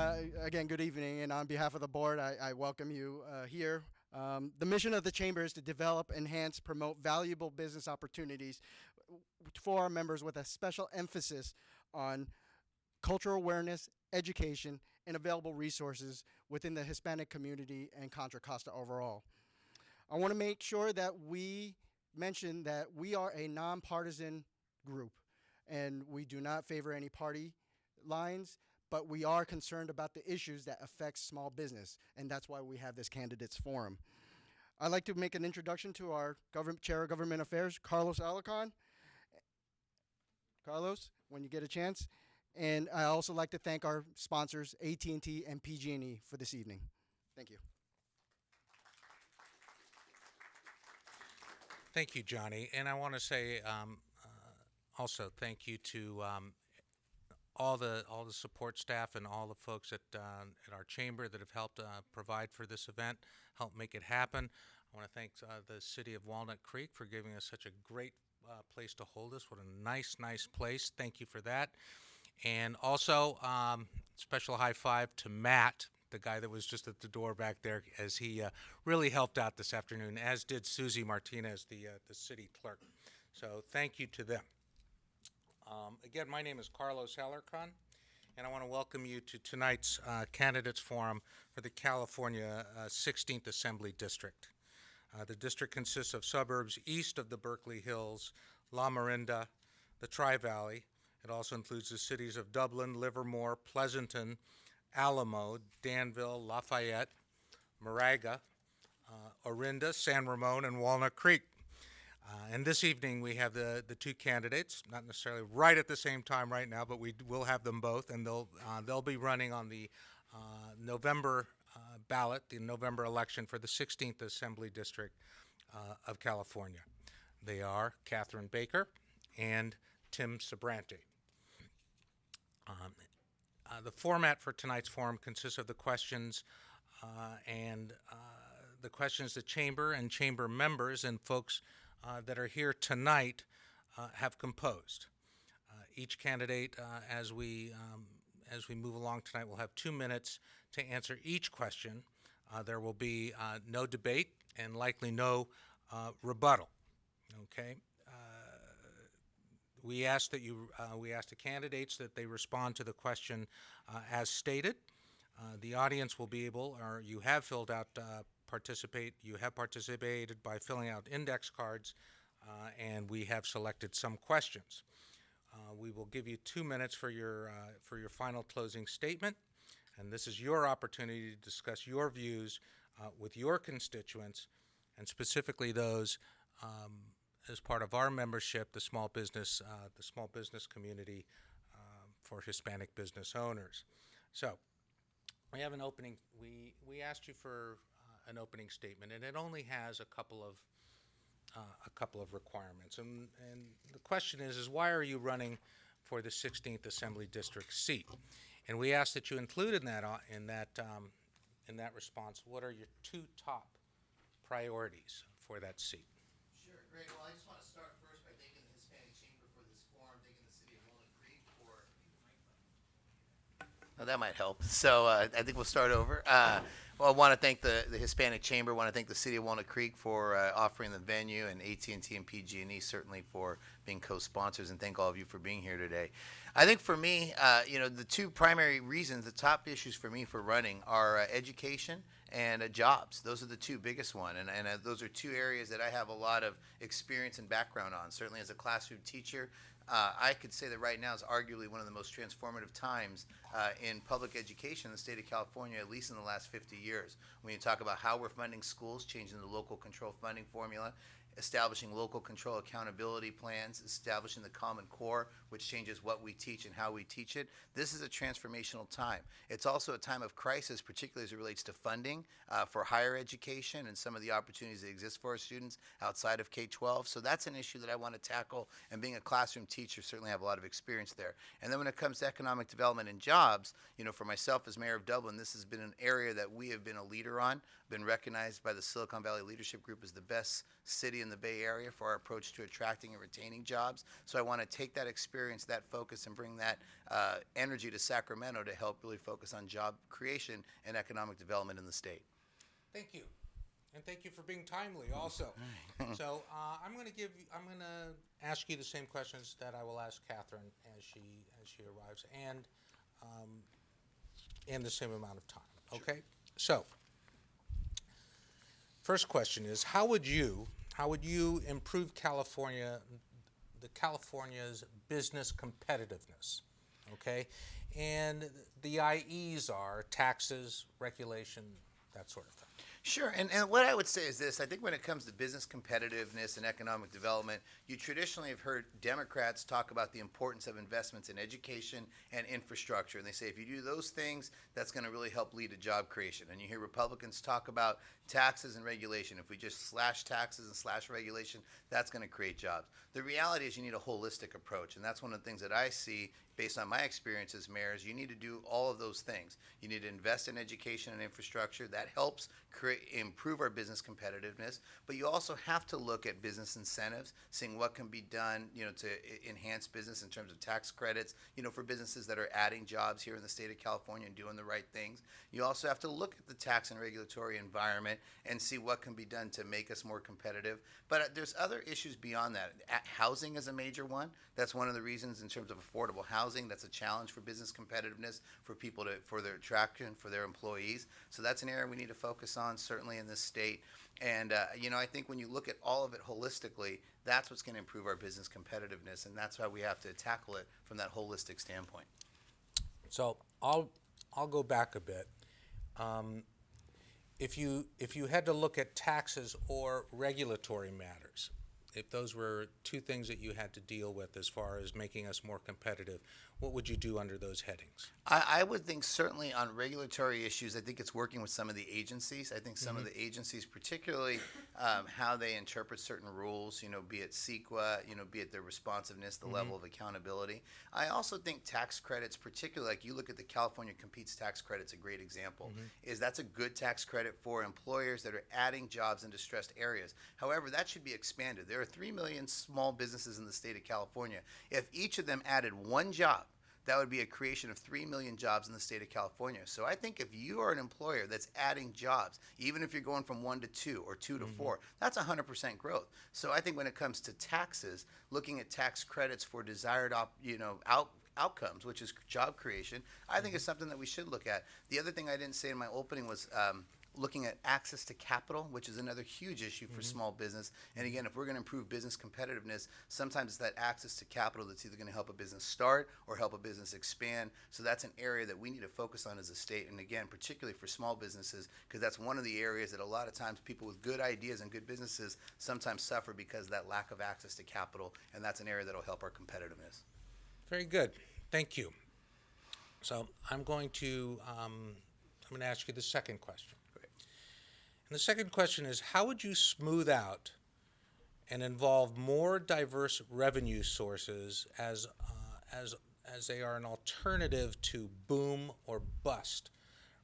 Again, good evening, and on behalf of the board, I welcome you here. The mission of the Chamber is to develop, enhance, promote valuable business opportunities for our members with a special emphasis on cultural awareness, education, and available resources within the Hispanic community and Contra Costa overall. I want to make sure that we mention that we are a nonpartisan group and we do not favor any party lines, but we are concerned about the issues that affect small business, and that's why we have this candidates forum. I'd like to make an introduction to our Chair of Government Affairs, Carlos Alarcon. Carlos, when you get a chance. And I also like to thank our sponsors, AT&T and PG&E, for this evening. Thank you. Thank you, Johnny. And I want to say also thank you to all the support staff and all the folks at our chamber that have helped provide for this event, help make it happen. I want to thank the city of Walnut Creek for giving us such a great place to hold this. What a nice place. Thank you for that. And also, special high five to Matt, the guy that was just at the door back there, as he really helped out this afternoon, as did Susie Martinez, the city clerk. So thank you to them. Again, my name is Carlos Alarcon, and I want to welcome you to tonight's candidates forum for the California 16th Assembly District. The district consists of suburbs east of the Berkeley Hills, La Miranda, the Tri-Valley. It also includes the cities of Dublin, Livermore, Pleasanton, Alamo, Danville, Lafayette, Moraga, Orinda, San Ramon, and Walnut Creek. And this evening we have the two candidates, not necessarily right at the same time right now, but we will have them both, and they'll be running on the November ballot, the November election for the 16th Assembly District of California. They are Catherine Baker and Tim Sobrante. The format for tonight's forum consists of the questions the questions the chamber and chamber members and folks that are here tonight have composed. Each candidate, as we move along tonight, will have 2 minutes to answer each question. There will be no debate and likely no rebuttal. Okay. We ask the candidates that they respond to the question as stated. The audience will be able, or you have participated by filling out index cards, and we have selected some questions. We will give you 2 minutes for your final closing statement, and this is your opportunity to discuss your views with your constituents, and specifically those as part of our membership, the small business community for Hispanic business owners. So we have an opening. We asked you for an opening statement, and it only has a couple of requirements. And the question is why are you running for the 16th Assembly District seat? And we asked that you include in that response, what are your two top priorities for that seat? Sure, great. Well, I just want to start first by thanking the Hispanic Chamber for this forum, thanking the city of Walnut Creek for. Oh, that might help. So I think we'll start over. Well, I want to thank the Hispanic Chamber. I want to thank the city of Walnut Creek for offering the venue, and AT&T and PG&E certainly for being co-sponsors, and thank all of you for being here today. I think for me, the two primary reasons, the top issues for me for running are education and jobs. Those are the two biggest ones, and those are two areas that I have a lot of experience and background on. Certainly as a classroom teacher, I could say that right now is arguably one of the most transformative times in public education in the state of California, at least in the last 50 years. When you talk about how we're funding schools, changing the local control funding formula, establishing local control accountability plans, establishing the Common Core, which changes what we teach and how we teach it. This is a transformational time. It's also a time of crisis, particularly as it relates to funding for higher education and some of the opportunities that exist for our students outside of K-12. So that's an issue that I want to tackle, and being a classroom teacher, certainly have a lot of experience there. And then when it comes to economic development and jobs, for myself as mayor of Dublin, this has been an area that we have been a leader on, been recognized by the Silicon Valley Leadership Group as the best city in the Bay Area for our approach to attracting and retaining jobs. So I want to take that experience, that focus, and bring that energy to Sacramento to help really focus on job creation and economic development in the state. Thank you, and thank you for being timely. Also, so I'm going to ask you the same questions that I will ask Catherine as she arrives, and in the same amount of time. Okay, so first question is how would you improve California's business competitiveness? Okay, and the IEs are taxes, regulation, that sort of thing. Sure, and what I would say is this. I think when it comes to business competitiveness and economic development, you traditionally have heard Democrats talk about the importance of investments in education and infrastructure. And they say if you do those things, that's going to really help lead to job creation. And you hear Republicans talk about taxes and regulation. If we just slash taxes and slash regulation, that's going to create jobs. The reality is you need a holistic approach, and that's one of the things that I see based on my experience as mayor is you need to do all of those things. You need to invest in education and infrastructure. That helps improve our business competitiveness. But you also have to look at business incentives, seeing what can be done, to enhance business in terms of tax credits, for businesses that are adding jobs here in the state of California and doing the right things. You also have to look at the tax and regulatory environment and see what can be done to make us more competitive. But there's other issues beyond that. Housing is a major one. That's one of the reasons in terms of affordable housing. That's a challenge for business competitiveness, for people for their attraction, for their employees. So that's an area we need to focus on, certainly in this state. And, I think when you look at all of it holistically, that's what's going to improve our business competitiveness. And that's why we have to tackle it from that holistic standpoint. So I'll go back a bit. If you had to look at taxes or regulatory matters, if those were two things that you had to deal with as far as making us more competitive, what would you do under those headings? I would think certainly on regulatory issues, I think it's working with some of the agencies. I think some of the agencies, particularly how they interpret certain rules, be it CEQA, be it their responsiveness, the level of accountability. I also think tax credits, particularly like you look at the California Competes tax credit's a great example, is that's a good tax credit for employers that are adding jobs in distressed areas. However, that should be expanded. There are 3 million small businesses in the state of California. If each of them added one job, that would be a creation of 3 million jobs in the state of California. So I think if you are an employer that's adding jobs, even if you're going from 1 to 2 or 2 to 4, that's 100% growth. So I think when it comes to taxes, looking at tax credits for desired outcomes, which is job creation, I think is something that we should look at. The other thing I didn't say in my opening was looking at access to capital, which is another huge issue for small business. And again, if we're going to improve business competitiveness, sometimes it's that access to capital that's either going to help a business start or help a business expand. So that's an area that we need to focus on as a state. And again, particularly for small businesses, because that's one of the areas that a lot of times people with good ideas and good businesses sometimes suffer because of that lack of access to capital. And that's an area that will help our competitiveness. Very good. Thank you. So I'm going to ask you the second question. And the second question is, how would you smooth out and involve more diverse revenue sources as they are an alternative to boom or bust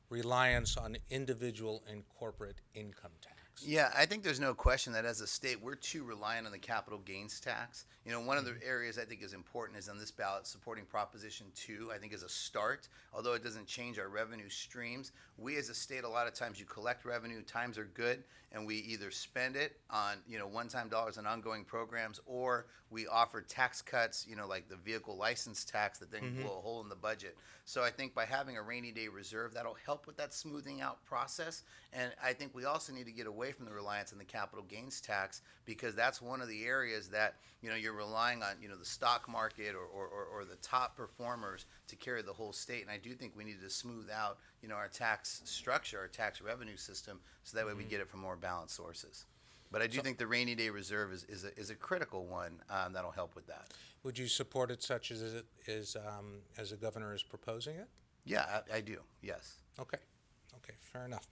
reliance on individual and corporate income tax? Yeah, I think there's no question that as a state, we're too reliant on the capital gains tax. One of the areas I think is important is on this ballot, supporting Proposition 2, I think is a start. Although it doesn't change our revenue streams, we as a state, a lot of times you collect revenue, times are good, and we either spend it on, one-time dollars on ongoing programs, or we offer tax cuts, like the vehicle license tax that then blow a hole in the budget. So I think by having a rainy day reserve, that'll help with that smoothing out process. And I think we also need to get away from the reliance on the capital gains tax, because that's one of the areas that, you're relying on, the stock market or the top performers to carry the whole state. And I do think we need to smooth out, our tax structure, our tax revenue system, so that way we get it from more balanced sources. But I do think the rainy day reserve is a critical one that'll help with that. Would you support it such as the governor is proposing it? Yeah, I do. Yes. Okay, fair enough.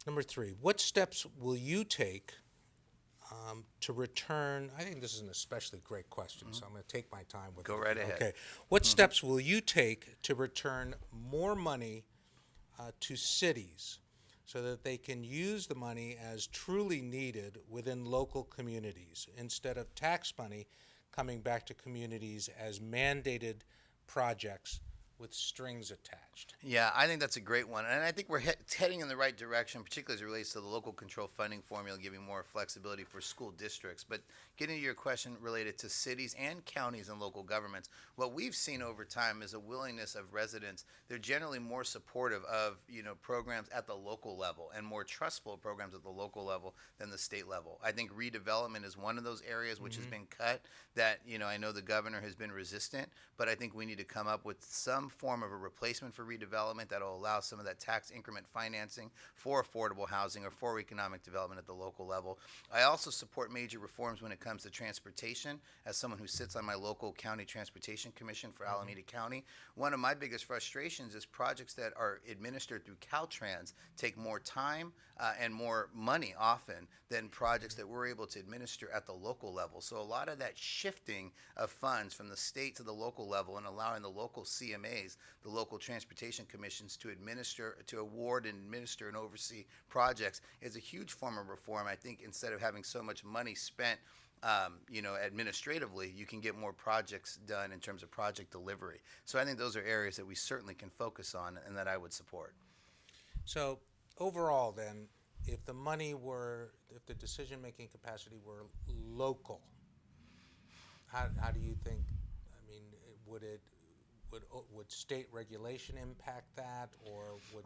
Number 3, what steps will you take to return? I think this is an especially great question, so I'm going to take my time with it. Go right ahead. Okay. What steps will you take to return more money to cities so that they can use the money as truly needed within local communities instead of tax money coming back to communities as mandated projects with strings attached. Yeah, I think that's a great one. And I think we're heading in the right direction, particularly as it relates to the local control funding formula, giving more flexibility for school districts. But getting to your question related to cities and counties and local governments, what we've seen over time is a willingness of residents. They're generally more supportive of, programs at the local level and more trustful programs at the local level than the state level. I think redevelopment is one of those areas which has been cut that, I know the governor has been resistant, but I think we need to come up with some form of a replacement for redevelopment that will allow some of that tax increment financing for affordable housing or for economic development at the local level. I also support major reforms when it comes to transportation. As someone who sits on my local county transportation commission for Alameda County, one of my biggest frustrations is projects that are administered through Caltrans take more time and more money often than projects that we're able to administer at the local level. So a lot of that shifting of funds from the state to the local level and allowing the local CMAs, the local transportation commissions, to award and administer and oversee projects is a huge form of reform. I think instead of having so much money spent administratively, you can get more projects done in terms of project delivery. So I think those are areas that we certainly can focus on and that I would support. So overall then, if the decision-making capacity were local, how do you think, would state regulation impact that, or would...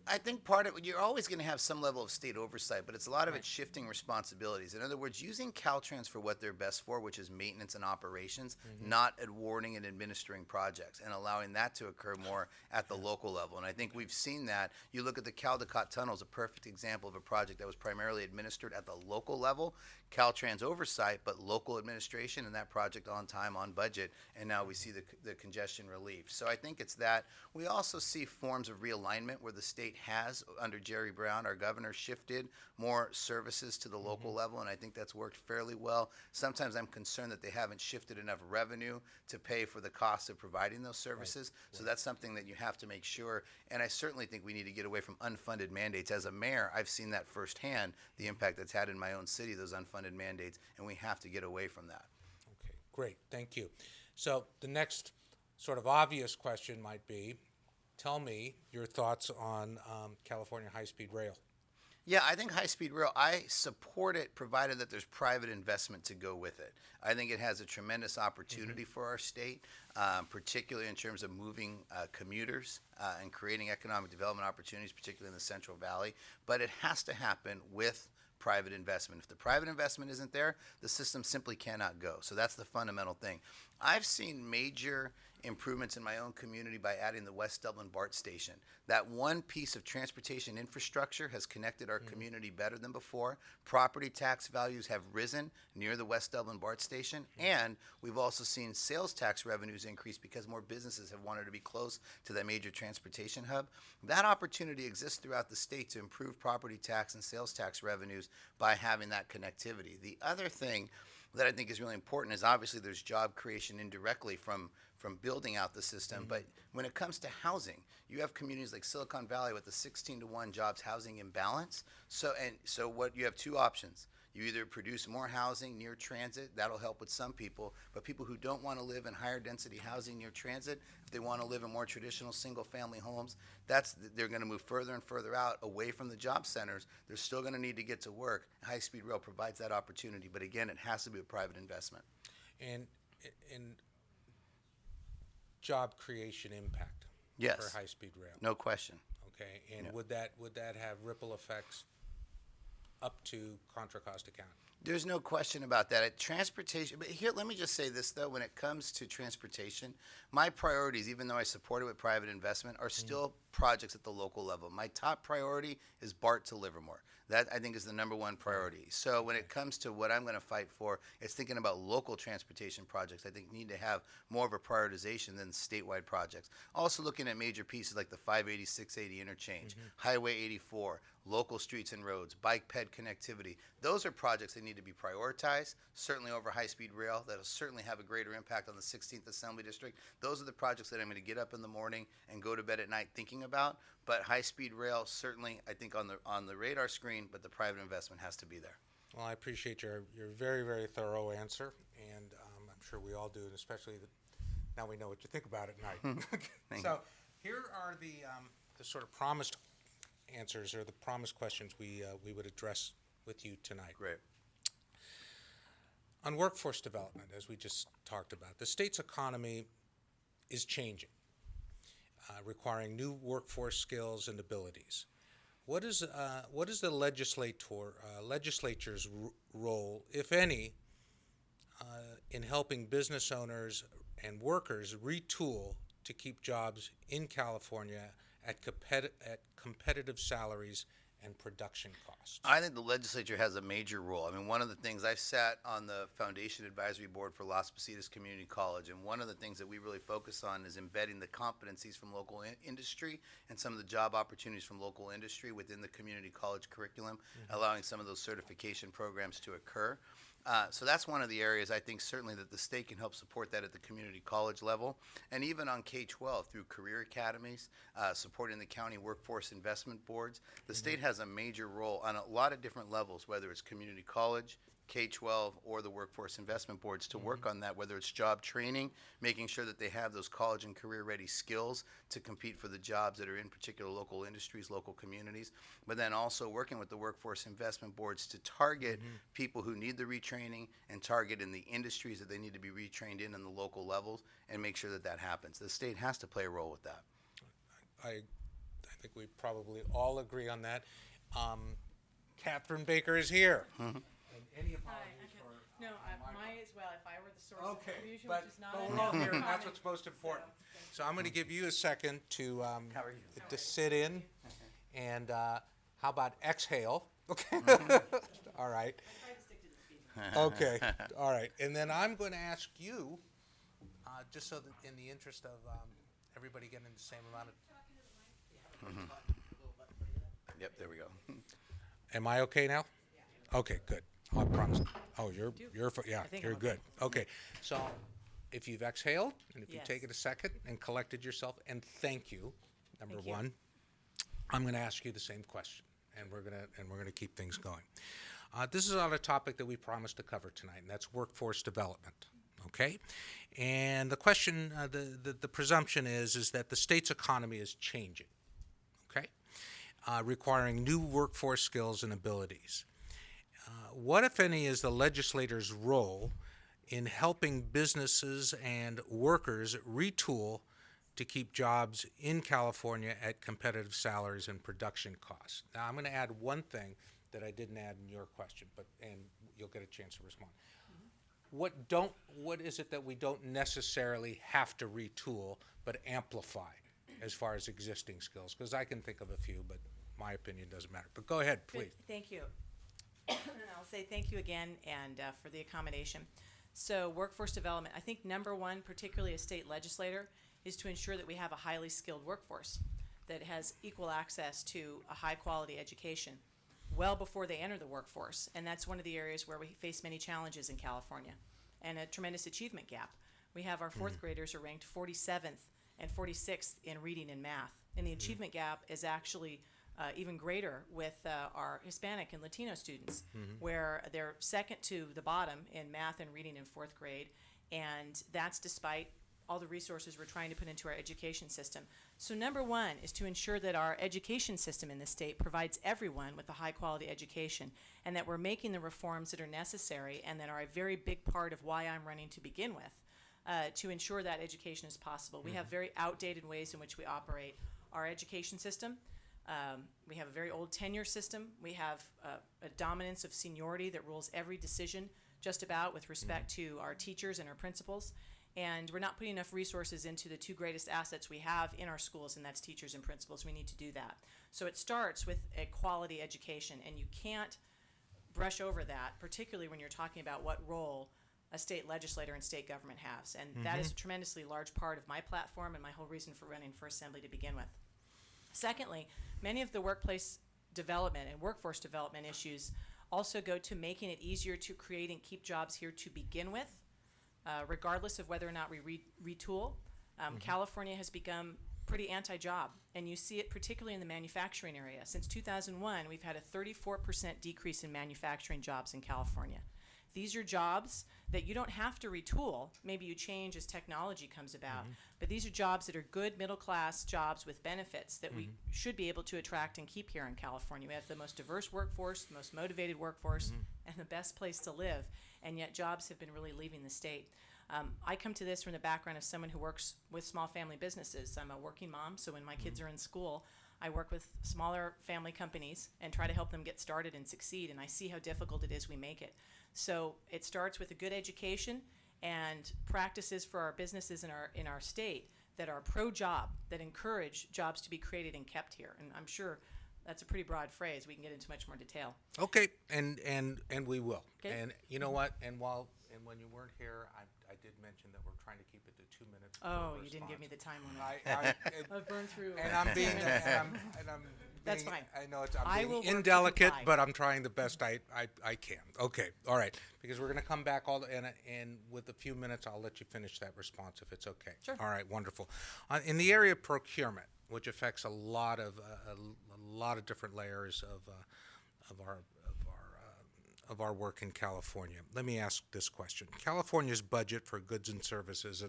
I think part of it, you're always going to have some level of state oversight, but it's a lot of it shifting responsibilities. In other words, using Caltrans for what they're best for, which is maintenance and operations, not awarding and administering projects, and allowing that to occur more at the local level. And I think we've seen that. You look at the Caldecott Tunnel as a perfect example of a project that was primarily administered at the local level. Caltrans oversight, but local administration, and that project on time, on budget, and now we see the congestion relief. So I think it's that. We also see forms of realignment where the state has, under Jerry Brown, our governor, shifted more services to the local level, and I think that's worked fairly well. Sometimes I'm concerned that they haven't shifted enough revenue to pay for the cost of providing those services. So that's something that you have to make sure, and I certainly think we need to get away from unfunded mandates. As a mayor, I've seen that firsthand, the impact that's had in my own city, those unfunded mandates, and we have to get away from that. Okay, great, thank you. So the next sort of obvious question might be, tell me your thoughts on California high-speed rail. Yeah, I think high-speed rail, I support it provided that there's private investment to go with it. I think it has a tremendous opportunity for our state, particularly in terms of moving commuters and creating economic development opportunities, particularly in the Central Valley. But it has to happen with private investment. If the private investment isn't there, the system simply cannot go. So that's the fundamental thing. I've seen major improvements in my own community by adding the West Dublin BART station. That one piece of transportation infrastructure has connected our community better than before. Property tax values have risen near the West Dublin BART station, and we've also seen sales tax revenues increase because more businesses have wanted to be close to that major transportation hub. That opportunity exists throughout the state to improve property tax and sales tax revenues by having that connectivity. The other thing that I think is really important is obviously there's job creation indirectly from building out the system, but when it comes to housing, you have communities like Silicon Valley with a 16-to-1 jobs housing imbalance. So what you have two options. You either produce more housing near transit, that'll help with some people, but people who don't want to live in higher density housing near transit, if they want to live in more traditional single family homes, they're going to move further and further out away from the job centers. They're still going to need to get to work. High speed rail provides that opportunity, but again, it has to be a private investment. And job creation impact Yes. for high speed rail. No question. Okay, and Yeah. would that have ripple effects up to Contra Costa County? There's no question about that. Transportation, but here, let me just say this, though. When it comes to transportation, my priorities, even though I support it with private investment, are still projects at the local level. My top priority is BART to Livermore. That, I think, is the number one priority. So when it comes to what I'm going to fight for, it's thinking about local transportation projects. I think need to have more of a prioritization than statewide projects. Also looking at major pieces like the 580, 680 interchange, Highway 84, local streets and roads, bike ped connectivity. Those are projects that need to be prioritized, certainly over high-speed rail. That'll certainly have a greater impact on the 16th Assembly District. Those are the projects that I'm going to get up in the morning and go to bed at night thinking about. But high-speed rail, certainly, I think on the radar screen, but the private investment has to be there. Well, I appreciate your very, very thorough answer, and I'm sure we all do, and especially now we know what you think about it at night. So here are the sort of promised answers or the promised questions we would address with you tonight. Great. On workforce development, as we just talked about, the state's economy is changing, requiring new workforce skills and abilities. What is the legislature's role, if any, in helping business owners and workers retool to keep jobs in California at competitive salaries and production costs? I think the legislature has a major role. I mean, one of the things, I've sat on the Foundation Advisory Board for Las Positas Community College, and one of the things that we really focus on is embedding the competencies from local industry and some of the job opportunities from local industry within the community college curriculum, allowing some of those certification programs to occur. So that's one of the areas I think certainly that the state can help support that at the community college level, and even on K-12 through career academies, supporting the county workforce investment boards. The state has a major role on a lot of different levels, whether it's community college, K-12, or the workforce investment boards to work on that, whether it's job training, making sure that they have those college and career-ready skills to compete for the jobs that are in particular local industries, local communities, but then also working with the workforce investment boards to target people who need the retraining and target in the industries that they need to be retrained in the local levels and make sure that that happens. The state has to play a role with that. I think we probably all agree on that. Catherine Baker is here. And any apologies for No, my as well, if I were the source of okay, confusion, but which is not we're all here, and that's what's most important. So I'm going to give you a second to sit in, and how about exhale? Okay. All right. I try to stick to the speed. Okay. All right. And then I'm going to ask you, just so that in the interest of everybody getting the same amount of. Yep, there we go. Am I okay now? Okay, good. I promise. Oh, you're yeah, think you're I'm good. Okay, so if you've exhaled and if you've Yes. taken a second and collected yourself, and thank you, number Thank you. one, I'm going to ask you the same question, and we're gonna keep things going. This is on a topic that we promised to cover tonight, and that's workforce development. Okay, and the question, the presumption is that the state's economy is changing. Okay, requiring new workforce skills and abilities. What, if any, is the legislator's role in helping businesses and workers retool to keep jobs in California at competitive salaries and production costs? Now, I'm going to add one thing that I didn't add in your question, and you'll get a chance to respond. What is it that we don't necessarily have to retool but amplify as far as existing skills? Because I can think of a few, but my opinion doesn't matter. But go ahead, please. Thank you. And I'll say thank you again and for the accommodation. So workforce development, I think number one, particularly a state legislator, is to ensure that we have a highly skilled workforce that has equal access to a high quality education well before they enter the workforce. And that's one of the areas where we face many challenges in California and a tremendous achievement gap. We have our fourth graders are ranked 47th and 46th in reading and math. And the achievement gap is actually even greater with our Hispanic and Latino students, where they're second to the bottom in math and reading in fourth grade, and that's despite all the resources we're trying to put into our education system. So number one is to ensure that our education system in the state provides everyone with a high quality education, and that we're making the reforms that are necessary and that are a very big part of why I'm running to begin with, to ensure that education is possible. We have very outdated ways in which we operate our education system. We have a very old tenure system. We have a dominance of seniority that rules every decision just about with respect to our teachers and our principals. And we're not putting enough resources into the two greatest assets we have in our schools, and that's teachers and principals. We need to do that. So it starts with a quality education, and you can't brush over that, particularly when you're talking about what role a state legislator and state government has. And that is a tremendously large part of my platform and my whole reason for running for assembly to begin with. Secondly, many of the workplace development and workforce development issues also go to making it easier to create and keep jobs here to begin with, regardless of whether or not we retool. California has become pretty anti-job, and you see it particularly in the manufacturing area. Since 2001, we've had a 34% decrease in manufacturing jobs in California. These are jobs that you don't have to retool. Maybe you change as technology comes about. But these are jobs that are good middle-class jobs with benefits that we should be able to attract and keep here in California. We have the most diverse workforce, the most motivated workforce, and the best place to live. And yet jobs have been really leaving the state. I come to this from the background of someone who works with small family businesses. I'm a working mom, so when my kids are in school, I work with smaller family companies and try to help them get started and succeed, and I see how difficult it is we make it. So it starts with a good education and practices for our businesses in our state that are pro-job, that encourage jobs to be created and kept here. And I'm sure that's a pretty broad phrase. We can get into much more detail. Okay, and we will. Okay. And you know what? And when you weren't here, I did mention that we're trying to keep it to 2 minutes. per Oh, you didn't give me response. the time limit. I've burned through. And I'm being, 10 minutes. and I'm That's being- fine. I know I I'm will being work to indelicate, comply. but I'm trying the best I can. Okay, all right. Because we're going to come back and with a few minutes, I'll let you finish that response if it's okay. Sure. All right, wonderful. In the area of procurement, which affects a lot of different layers of our work in California. Let me ask this question. California's budget for goods and services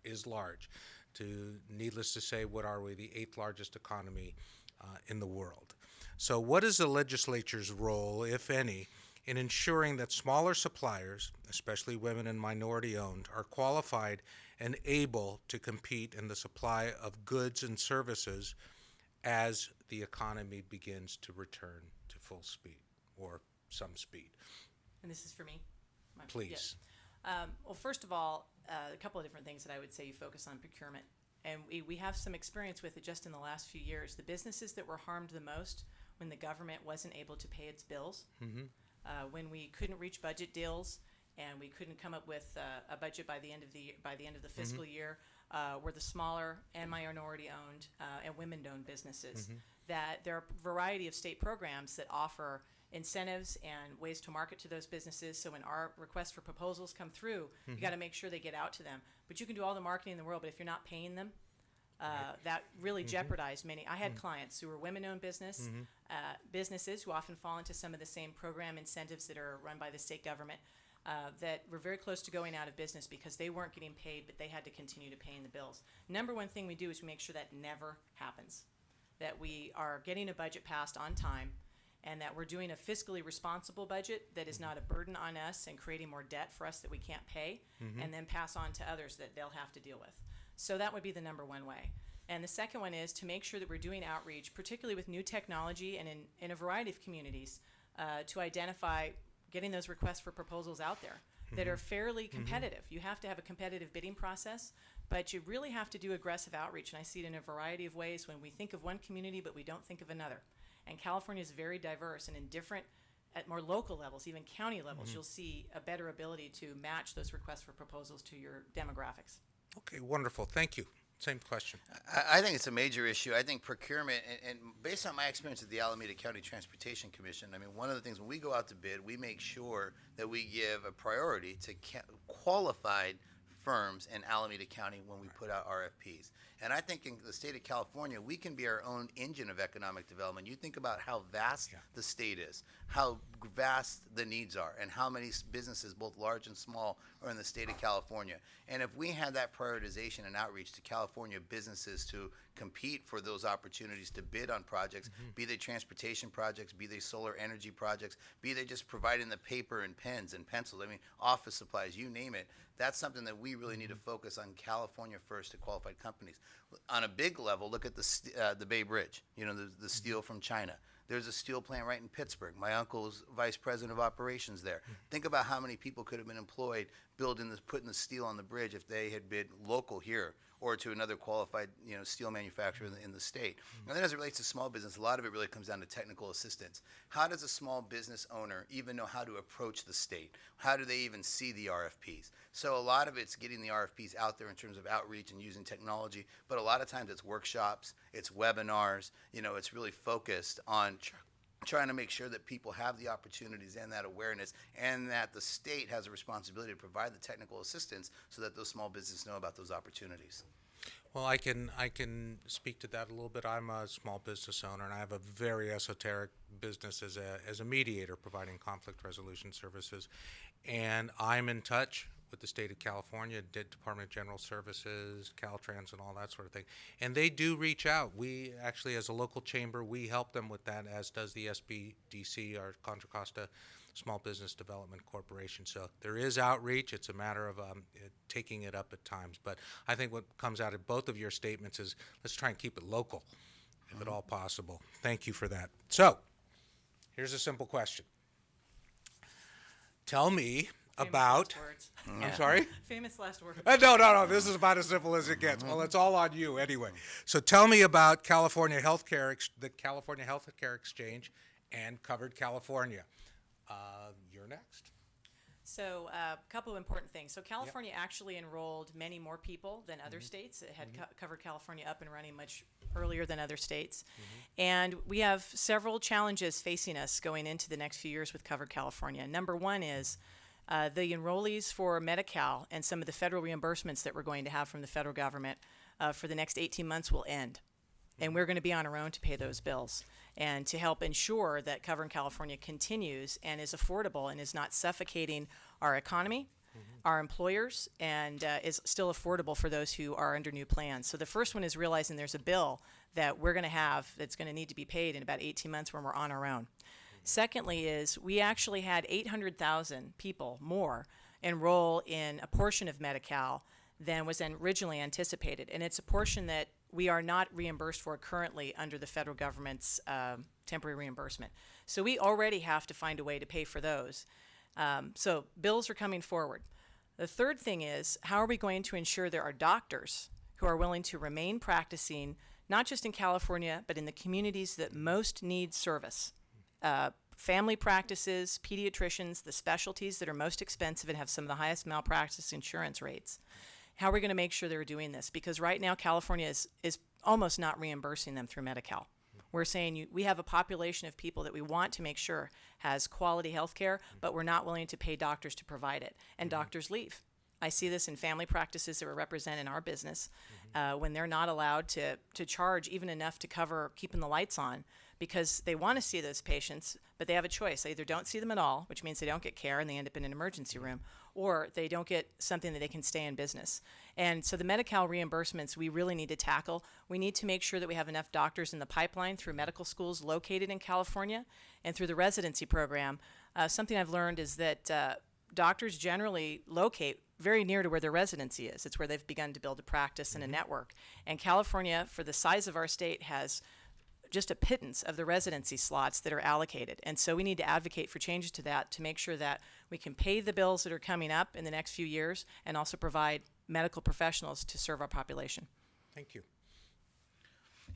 is large. Needless to say, what are we? The 8th largest economy in the world. So what is the legislature's role, if any, in ensuring that smaller suppliers, especially women and minority-owned, are qualified and able to compete in the supply of goods and services as the economy begins to return to full speed or some speed? And this is for me? Please. Yeah. Well, first of all, a couple of different things that I would say you focus on procurement. And we have some experience with it just in the last few years. The businesses that were harmed the most when the government wasn't able to pay its bills, when we couldn't reach budget deals and we couldn't come up with a budget by the end of the fiscal year, were the smaller and minority-owned and women-owned businesses. That there are a variety of state programs that offer incentives and ways to market to those businesses. So when our requests for proposals come through, you got to make sure they get out to them. But you can do all the marketing in the world, but if you're not paying them, that really jeopardized many. I had clients who were women-owned businesses who often fall into some of the same program incentives that are run by the state government that were very close to going out of business because they weren't getting paid, but they had to continue to pay the bills. Number one thing we do is we make sure that never happens, that we are getting a budget passed on time, and that we're doing a fiscally responsible budget that is not a burden on us and creating more debt for us that we can't pay, and then pass on to others that they'll have to deal with. So that would be the number one way. And the second one is to make sure that we're doing outreach, particularly with new technology and in a variety of communities, to identify getting those requests for proposals out there that are fairly competitive. You have to have a competitive bidding process, but you really have to do aggressive outreach. And I see it in a variety of ways when we think of one community, but we don't think of another. And California is very diverse, and at more local levels, even county levels, you'll see a better ability to match those requests for proposals to your demographics. Okay, wonderful. Thank you. Same question. I think it's a major issue. I think procurement, and based on my experience at the Alameda County Transportation Commission, I mean, one of the things when we go out to bid, we make sure that we give a priority to qualified firms in Alameda County when we put out RFPs. And I think in the state of California, we can be our own engine of economic development. You think about how vast the state is, how vast the needs are, and how many businesses, both large and small, are in the state of California. And if we had that prioritization and outreach to California businesses to compete for those opportunities to bid on projects, be they transportation projects, be they solar energy projects, be they just providing the paper and pens and pencils, I mean, office supplies, you name it, that's something that we really need to focus on California first to qualified companies. On a big level, look at the Bay Bridge, you know, the steel from China. There's a steel plant right in Pittsburgh. My uncle is vice president of operations there. Think about how many people could have been employed putting the steel on the bridge if they had been local here or to another qualified, you know, steel manufacturer in the state. And then as it relates to small business, a lot of it really comes down to technical assistance. How does a small business owner even know how to approach the state? How do they even see the RFPs? So a lot of it's getting the RFPs out there in terms of outreach and using technology, but a lot of times it's workshops, it's webinars, you know, it's really focused on trying to make sure that people have the opportunities and that awareness, and that the state has a responsibility to provide the technical assistance so that those small businesses know about those opportunities. Well, I can speak to that a little bit. I'm a small business owner, and I have a very esoteric business as a mediator, providing conflict resolution services. And I'm in touch with the state of California, Department of General Services, Caltrans, and all that sort of thing. And they do reach out. We actually, as a local chamber, we help them with that, as does the SBDC, our Contra Costa Small Business Development Corporation. So there is outreach. It's a matter of taking it up at times. But I think what comes out of both of your statements is let's try and keep it local, if at all possible. Thank you for that. So here's a simple question. Tell me about. Famous last words. I'm sorry? Famous last word. No. This is about as simple as it gets. Well, it's all on you anyway. So tell me about California Healthcare, the California Healthcare Exchange, and Covered California. You're next. So a couple of important things. So California actually enrolled many more people than other states. It had covered California up and running much earlier than other states. And we have several challenges facing us going into the next few years with Covered California. Number one is the enrollees for Medi-Cal and some of the federal reimbursements that we're going to have from the federal government for the next 18 months will end. And we're going to be on our own to pay those bills and to help ensure that Covered California continues and is affordable and is not suffocating our economy, our employers, and is still affordable for those who are under new plans. So the first one is realizing there's a bill that we're going to have that's going to need to be paid in about 18 months when we're on our own. Secondly is we actually had 800,000 people more enroll in a portion of Medi-Cal than was originally anticipated. And it's a portion that we are not reimbursed for currently under the federal government's temporary reimbursement. So we already have to find a way to pay for those. So bills are coming forward. The third thing is, how are we going to ensure there are doctors who are willing to remain practicing, not just in California, but in the communities that most need service? Family practices, pediatricians, the specialties that are most expensive and have some of the highest malpractice insurance rates. How are we going to make sure they're doing this? Because right now, California is almost not reimbursing them through Medi-Cal. We're saying we have a population of people that we want to make sure has quality health care, but we're not willing to pay doctors to provide it. And doctors leave. I see this in family practices that we represent in our business when they're not allowed to charge even enough to cover keeping the lights on because they want to see those patients, but they have a choice. They either don't see them at all, which means they don't get care and they end up in an emergency room, or they don't get something that they can stay in business. And so the Medi-Cal reimbursements we really need to tackle. We need to make sure that we have enough doctors in the pipeline through medical schools located in California and through the residency program. Something I've learned is that doctors generally locate very near to where their residency is. It's where they've begun to build a practice and a network. And California, for the size of our state, has just a pittance of the residency slots that are allocated. And so we need to advocate for changes to that to make sure that we can pay the bills that are coming up in the next few years and also provide medical professionals to serve our population. Thank you.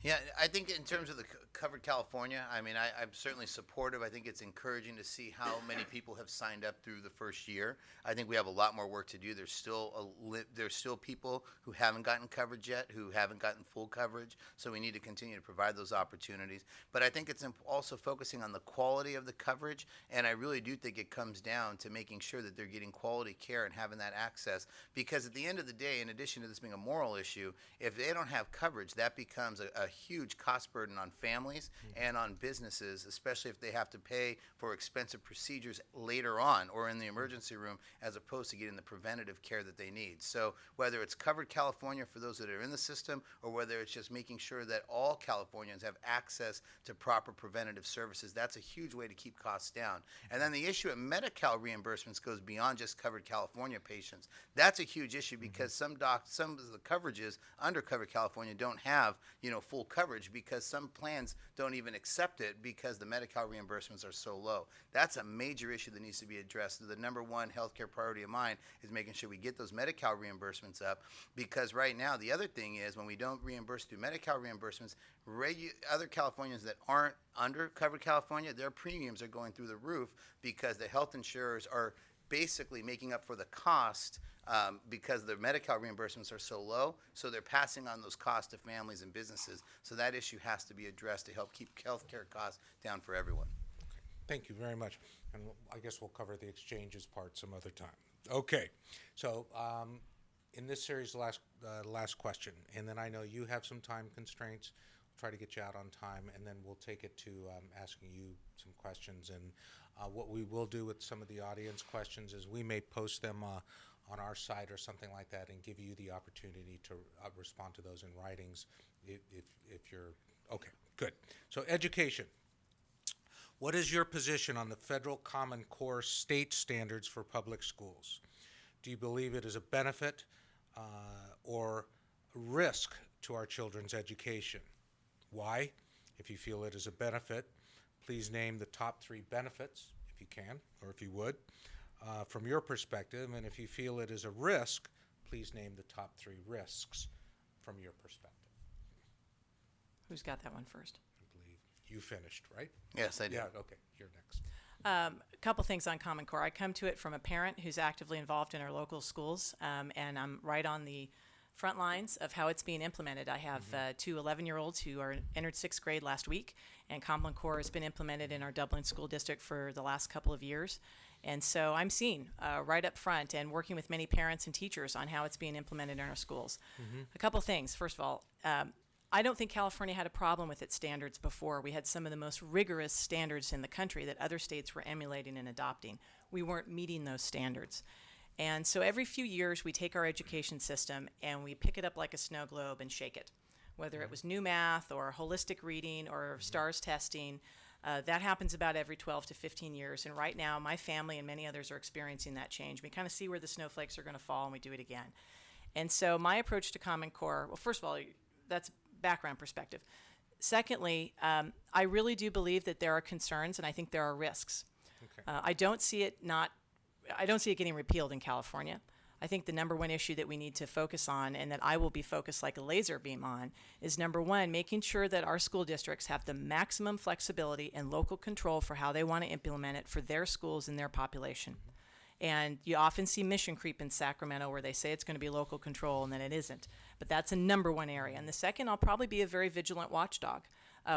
Yeah, I think in terms of the Covered California, I mean, I'm certainly supportive. I think it's encouraging to see how many people have signed up through the first year. I think we have a lot more work to do. There's still people who haven't gotten coverage yet, who haven't gotten full coverage. So we need to continue to provide those opportunities. But I think it's also focusing on the quality of the coverage. And I really do think it comes down to making sure that they're getting quality care and having that access. Because at the end of the day, in addition to this being a moral issue, if they don't have coverage, that becomes a huge cost burden on families and on businesses, especially if they have to pay for expensive procedures later on or in the emergency room as opposed to getting the preventative care that they need. So whether it's Covered California for those that are in the system or whether it's just making sure that all Californians have access to proper preventative services, that's a huge way to keep costs down. And then the issue of Medi-Cal reimbursements goes beyond just Covered California patients. That's a huge issue because some of the coverages under Covered California don't have, full coverage because some plans don't even accept it because the Medi-Cal reimbursements are so low. That's a major issue that needs to be addressed. The number one healthcare priority of mine is making sure we get those Medi-Cal reimbursements up because right now the other thing is when we don't reimburse through Medi-Cal reimbursements, other Californians that aren't under Covered California, their premiums are going through the roof because the health insurers are basically making up for the cost because the Medi-Cal reimbursements are so low, so they're passing on those costs to families and businesses. So that issue has to be addressed to help keep healthcare costs down for everyone. Thank you very much. And I guess we'll cover the exchanges part some other time. Okay. So in this series, last question, and then I know you have some time constraints. We'll try to get you out on time, and then we'll take it to asking you some questions. And what we will do with some of the audience questions is we may post them on our site or something like that and give you the opportunity to respond to those in writings if you're okay. Good. So education. What is your position on the federal Common Core state standards for public schools? Do you believe it is a benefit or a risk to our children's education? Why? If you feel it is a benefit, please name the top 3 benefits, if you can, or if you would, from your perspective. And if you feel it is a risk, please name the top 3 risks from your perspective. Who's got that one first? I believe you finished, right? Yes, I do. Yeah, okay, you're next. A couple things on Common Core. I come to it from a parent who's actively involved in our local schools, and I'm right on the front lines of how it's being implemented. I have 2 11-year-olds who entered 6th grade last week, and Common Core has been implemented in our Dublin School District for the last couple of years. And so I'm seeing right up front and working with many parents and teachers on how it's being implemented in our schools. A couple things. First of all, I don't think California had a problem with its standards before. We had some of the most rigorous standards in the country that other states were emulating and adopting. We weren't meeting those standards. And so every few years we take our education system and we pick it up like a snow globe and shake it. Whether it was new math or holistic reading or STARS testing, that happens about every 12 to 15 years. And right now my family and many others are experiencing that change. We kind of see where the snowflakes are going to fall and we do it again. And so my approach to Common Core, well, first of all, that's background perspective. Secondly, I really do believe that there are concerns and I think there are risks. Okay. I don't see it getting repealed in California. I think the number one issue that we need to focus on and that I will be focused like a laser beam on is number one, making sure that our school districts have the maximum flexibility and local control for how they want to implement it for their schools and their population. And you often see mission creep in Sacramento where they say it's going to be local control and then it isn't. But that's a number one area. And the second, I'll probably be a very vigilant watchdog,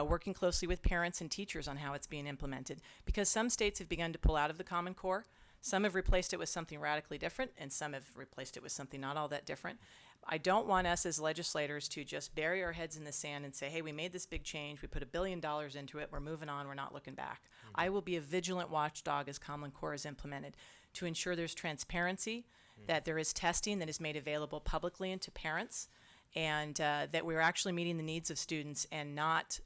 working closely with parents and teachers on how it's being implemented. Because some states have begun to pull out of the Common Core. Some have replaced it with something radically different, and some have replaced it with something not all that different. I don't want us as legislators to just bury our heads in the sand and say, hey, we made this big change, we put $1 billion into it, we're moving on, we're not looking back. I will be a vigilant watchdog as Common Core is implemented to ensure there's transparency, that there is testing that is made available publicly and to parents, and that we're actually meeting the needs of students and not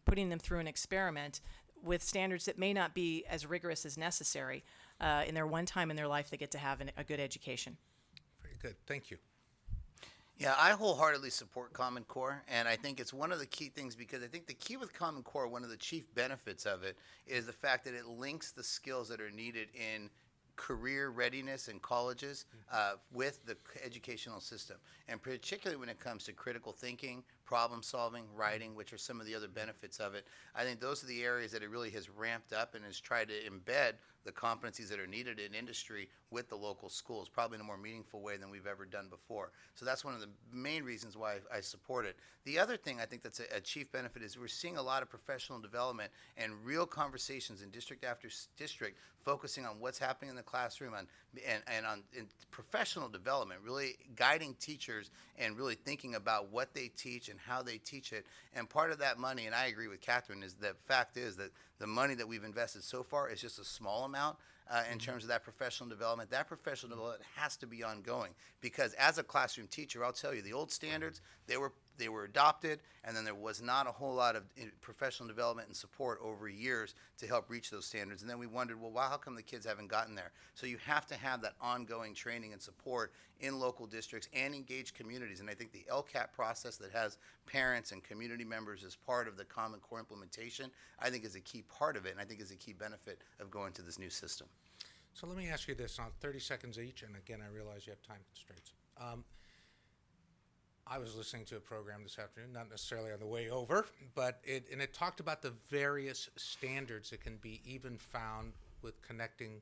putting them through an experiment with standards that may not be as rigorous as necessary in their one time in their life they get to have a good education. Very good. Thank you. Yeah, I wholeheartedly support Common Core, and I think it's one of the key things because I think the key with Common Core, one of the chief benefits of it, is the fact that it links the skills that are needed in career readiness in colleges with the educational system, and particularly when it comes to critical thinking, problem solving, writing, which are some of the other benefits of it. I think those are the areas that it really has ramped up and has tried to embed the competencies that are needed in industry with the local schools, probably in a more meaningful way than we've ever done before. So that's one of the main reasons why I support it. The other thing I think that's a chief benefit is we're seeing a lot of professional development and real conversations in district after district focusing on what's happening in the classroom and on professional development, really guiding teachers and really thinking about what they teach and how they teach it. And part of that money, and I agree with Catherine, is the fact is that the money that we've invested so far is just a small amount in terms of that professional development. That professional development has to be ongoing because as a classroom teacher, I'll tell you, the old standards, they were adopted, and then there was not a whole lot of professional development and support over years to help reach those standards. And then we wondered, well, how come the kids haven't gotten there? So you have to have that ongoing training and support in local districts and engage communities. And I think the LCAP process that has parents and community members as part of the Common Core implementation, I think is a key part of it, and I think is a key benefit of going to this new system. So let me ask you this, 30 seconds each, and again, I realize you have time constraints. I was listening to a program this afternoon, not necessarily on the way over, but it talked about the various standards that can be even found with connecting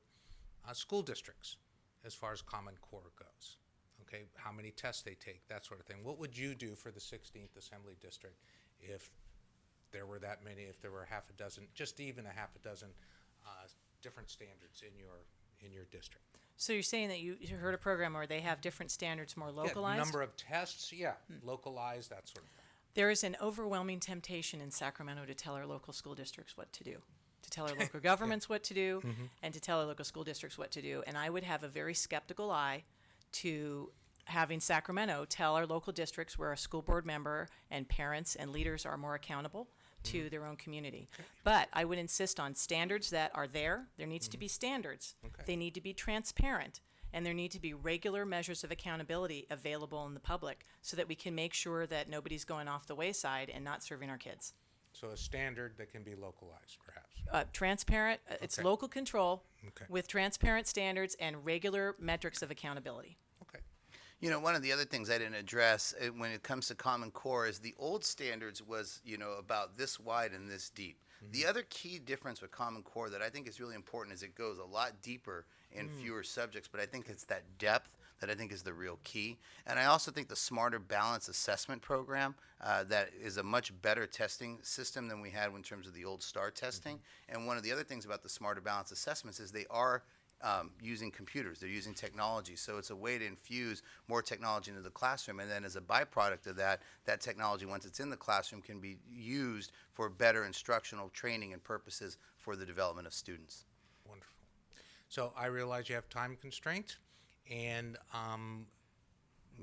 school districts as far as Common Core goes. Okay, how many tests they take, that sort of thing. What would you do for the 16th Assembly District if there were that many, if there were half a dozen, just even a half a dozen different standards in your district. So you're saying that you heard a program where they have different standards more Yeah, localized? number of tests, localized, that sort of thing. There is an overwhelming temptation in Sacramento to tell our local school districts what to do, to tell our local governments what to do, and to tell our local school districts what to do. And I would have a very skeptical eye to having Sacramento tell our local districts where a school board member and parents and leaders are more accountable to their own community. But I would insist on standards that are there. There needs to be standards. Okay. They need to be transparent. And there need to be regular measures of accountability available in the public so that we can make sure that nobody's going off the wayside and not serving our kids. So a standard that can be localized, perhaps. Transparent, it's Okay. local control Okay. with transparent standards and regular metrics of accountability. Okay. You know, one of the other things I didn't address when it comes to Common Core is the old standards was, about this wide and this deep. The other key difference with Common Core that I think is really important is it goes a lot deeper in fewer subjects, but I think it's that depth that I think is the real key. And I also think the Smarter Balance Assessment Program, that is a much better testing system than we had in terms of the old STAR testing. And one of the other things about the Smarter Balance Assessments is they are using computers. They're using technology. So it's a way to infuse more technology into the classroom. And then as a byproduct of that, that technology, once it's in the classroom, can be used for better instructional training and purposes for the development of students. Wonderful. So I realize you have time constraint, and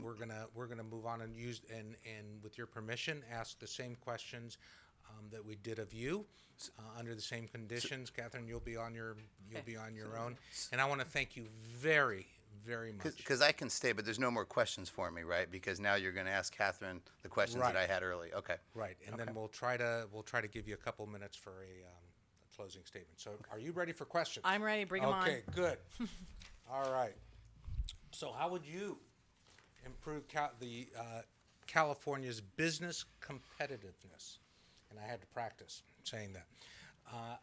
we're gonna move on and with your permission, ask the same questions that we did of you under the same conditions. Catherine, you'll be on your own, and I want to thank you very, very much. Because I can stay, but there's no more questions for me, right? Because now you're going to ask Catherine the questions Right. that I had early. Okay. Right, and then we'll try to give you a couple minutes for a closing statement. So, are you ready for questions? I'm ready. Bring them on. Okay, good. All right. So, how would you improve California's business competitiveness? And I had to practice saying that,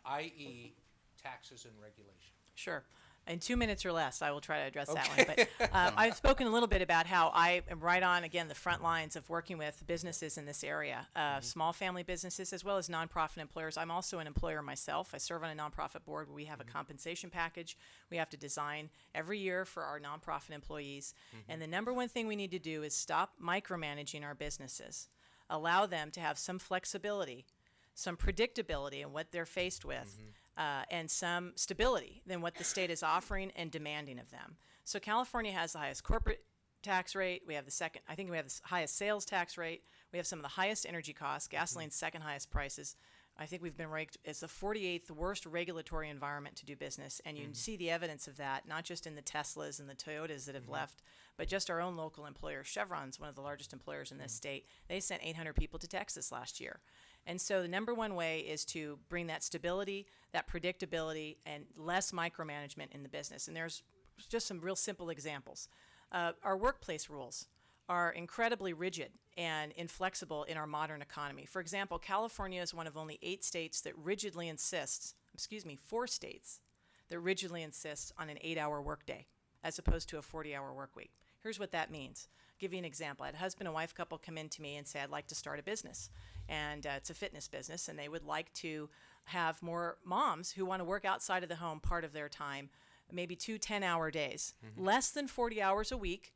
i.e., taxes and regulation. Sure. In 2 minutes or less, I will try to address that one. But I've spoken a little bit about how I am right on, again, the front lines of working with businesses in this area, small family businesses as well as nonprofit employers. I'm also an employer myself. I serve on a nonprofit board where we have a compensation package we have to design every year for our nonprofit employees. And the number one thing we need to do is stop micromanaging our businesses. Allow them to have some flexibility, some predictability in what they're faced with, and some stability than what the state is offering and demanding of them. So California has the highest corporate tax rate. We have I think we have the highest sales tax rate. We have some of the highest energy costs, gasoline's second highest prices. I think we've been ranked as the 48th worst regulatory environment to do business. And you can see the evidence of that, not just in the Teslas and the Toyotas that have left, but just our own local employer. Chevron's one of the largest employers in this state. They sent 800 people to Texas last year. And so the number one way is to bring that stability, that predictability, and less micromanagement in the business. And there's just some real simple examples. Our workplace rules are incredibly rigid and inflexible in our modern economy. For example, California is one of only 4 states that rigidly insists on an 8-hour workday as opposed to a 40-hour work week. Here's what that means. I'll give you an example. I had a husband and wife couple come in to me and say, I'd like to start a business. And it's a fitness business, and they would like to have more moms who want to work outside of the home part of their time, maybe 2 10-hour days, less than 40 hours a week,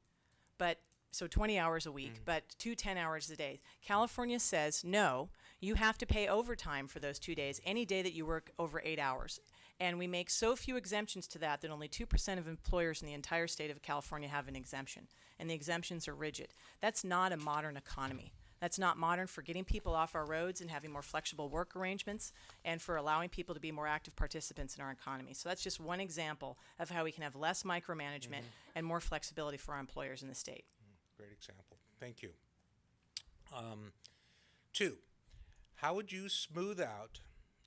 so 20 hours a week, but 2 10 hours a day. California says, no, you have to pay overtime for those 2 days, any day that you work over 8 hours. And we make so few exemptions to that only 2% of employers in the entire state of California have an exemption. And the exemptions are rigid. That's not a modern economy. That's not modern for getting people off our roads and having more flexible work arrangements and for allowing people to be more active participants in our economy. So that's just one example of how we can have less micromanagement and more flexibility for our employers in the state. Great example. Thank you. 2, how would you smooth out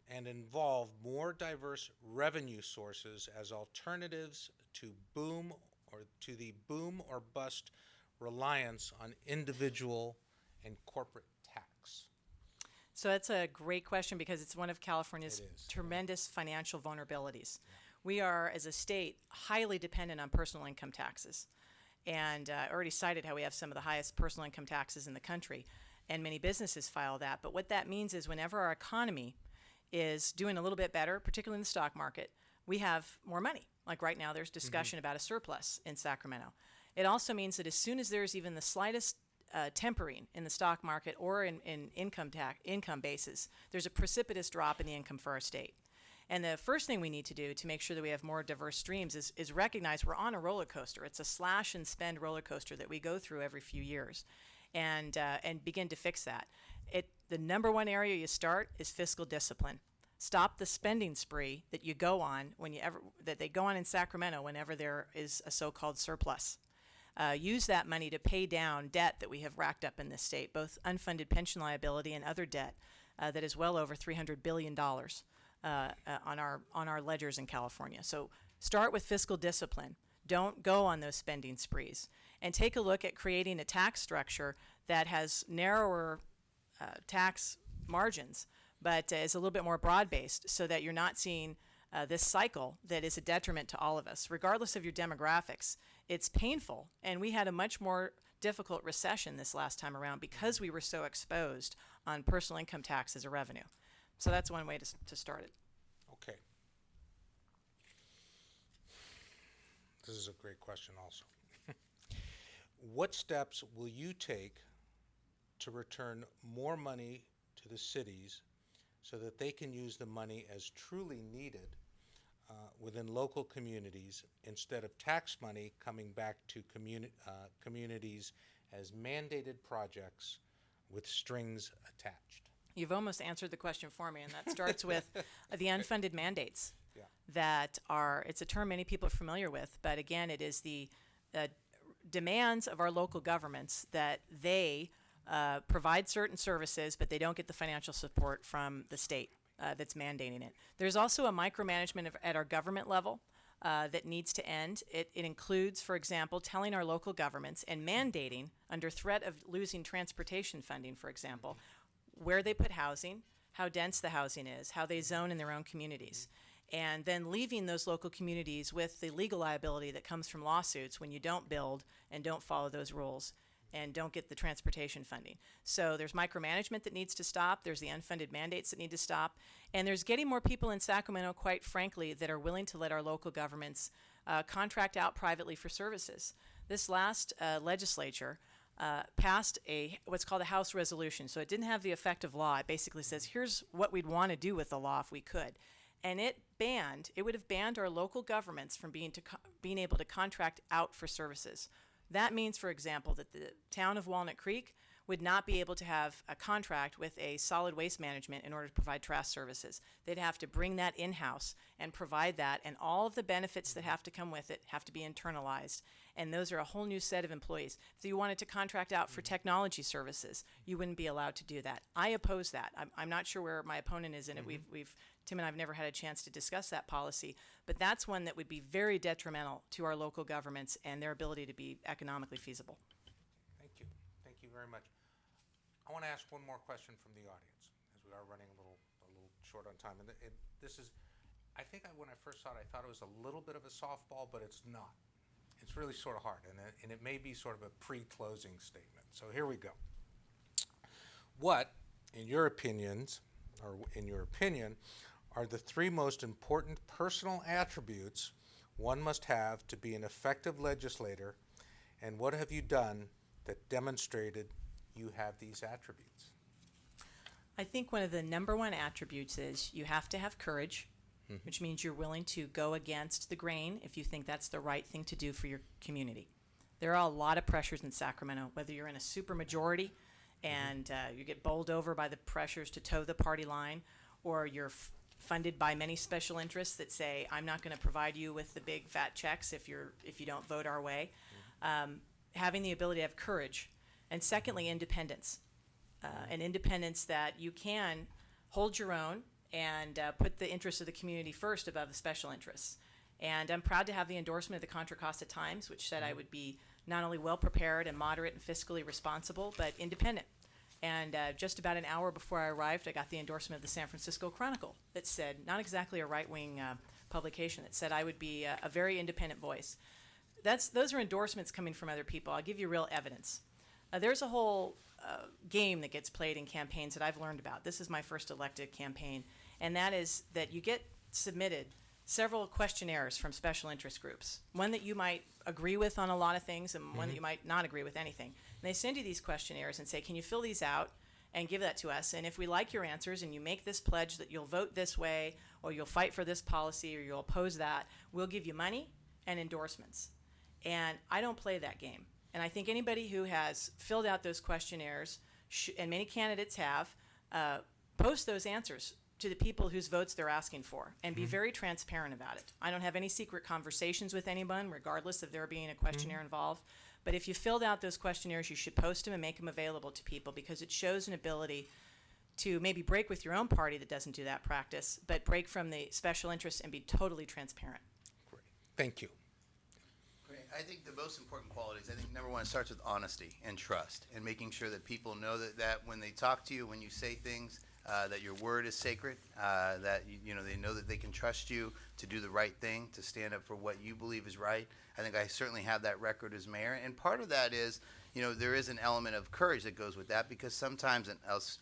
and involve more diverse revenue sources as alternatives to the boom or bust reliance on individual and corporate tax? So that's a great question because it's one of California's tremendous financial vulnerabilities. We are, as a state, highly dependent on personal income taxes. And I already cited how we have some of the highest personal income taxes in the country, and many businesses file that. But what that means is whenever our economy is doing a little bit better, particularly in the stock market, we have more money. Like right now, there's discussion about a surplus in Sacramento. It also means that as soon as there's even the slightest tempering in the stock market or in income basis, there's a precipitous drop in the income for our state. And the first thing we need to do to make sure that we have more diverse streams is recognize we're on a roller coaster. It's a slash and spend roller coaster that we go through every few years, and begin to fix that. The number one area you start is fiscal discipline. Stop the spending spree that you go on that they go on in Sacramento whenever there is a so-called surplus. Use that money to pay down debt that we have racked up in this state, both unfunded pension liability and other debt that is well over $300 billion on our ledgers in California. So start with fiscal discipline. Don't go on those spending sprees. And take a look at creating a tax structure that has narrower tax margins, but is a little bit more broad-based, so that you're not seeing this cycle that is a detriment to all of us. Regardless of your demographics, it's painful, and we had a much more difficult recession this last time around because we were so exposed on personal income tax as a revenue. So that's one way to start it. Okay. This is a great question also. What steps will you take to return more money to the cities so that they can use the money as truly needed within local communities, instead of tax money coming back to communities as mandated projects with strings attached? You've almost answered the question for me, and that starts with the unfunded mandates. Yeah. That it's a term many people are familiar with, but again, it is the demands of our local governments that they provide certain services, but they don't get the financial support from the state that's mandating it. There's also a micromanagement at our government level that needs to end. It includes, for example, telling our local governments and mandating, under threat of losing transportation funding, for example, where they put housing, how dense the housing is, how they zone in their own communities, and then leaving those local communities with the legal liability that comes from lawsuits when you don't build and don't follow those rules and don't get the transportation funding. So there's micromanagement that needs to stop, there's the unfunded mandates that need to stop, and there's getting more people in Sacramento, quite frankly, that are willing to let our local governments contract out privately for services. This last legislature passed what's called a House resolution. So it didn't have the effect of law. It basically says, here's what we'd want to do with the law if we could. And it would have banned our local governments from being able to contract out for services. That means, for example, that the town of Walnut Creek would not be able to have a contract with a solid waste management in order to provide trash services. They'd have to bring that in-house and provide that, and all of the benefits that have to come with it have to be internalized. And those are a whole new set of employees. If you wanted to contract out for technology services, you wouldn't be allowed to do that. I oppose that. I'm not sure where my opponent is in it. Tim and I have never had a chance to discuss that policy, but that's one that would be very detrimental to our local governments and their ability to be economically feasible. Thank you. Thank you very much. I want to ask one more question from the audience, as we are running a little short on time. And this is, I think when I first saw it, I thought it was a little bit of a softball, but it's not. It's really sort of hard, and it may be sort of a pre-closing statement. So here we go. What, in your opinions, or in your opinion, are the three most important personal attributes one must have to be an effective legislator, and what have you done that demonstrated you have these attributes? I think one of the number one attributes is you have to have courage, which means you're willing to go against the grain if you think that's the right thing to do for your community. There are a lot of pressures in Sacramento, whether you're in a supermajority and you get bowled over by the pressures to toe the party line, or you're funded by many special interests that say, I'm not going to provide you with the big fat checks if you don't vote our way. Having the ability to have courage. And secondly, independence. An independence that you can hold your own and put the interests of the community first above the special interests. And I'm proud to have the endorsement of the Contra Costa Times, which said I would be not only well prepared and moderate and fiscally responsible, but independent. And just about an hour before I arrived, I got the endorsement of the San Francisco Chronicle that said, not exactly a right-wing publication, that said I would be a very independent voice. Those are endorsements coming from other people. I'll give you real evidence. There's a whole game that gets played in campaigns that I've learned about. This is my first elected campaign, and that is that you get submitted several questionnaires from special interest groups, one that you might agree with on a lot of things and one that you might not agree with anything. And they send you these questionnaires and say, can you fill these out and give that to us? And if we like your answers and you make this pledge that you'll vote this way or you'll fight for this policy or you'll oppose that, we'll give you money and endorsements. And I don't play that game. And I think anybody who has filled out those questionnaires, and many candidates have, post those answers to the people whose votes they're asking for and be very transparent about it. I don't have any secret conversations with anyone, regardless of there being a questionnaire involved. But if you filled out those questionnaires, you should post them and make them available to people, because it shows an ability to maybe break with your own party that doesn't do that practice, but break from the special interests and be totally transparent. Great. Thank you. Great. I think the most important qualities, I think number one, it starts with honesty and trust, and making sure that people know that when they talk to you, when you say things, that your word is sacred, that they know that they can trust you to do the right thing, to stand up for what you believe is right. I think I certainly have that record as mayor, and part of that is, there is an element of courage that goes with that, because sometimes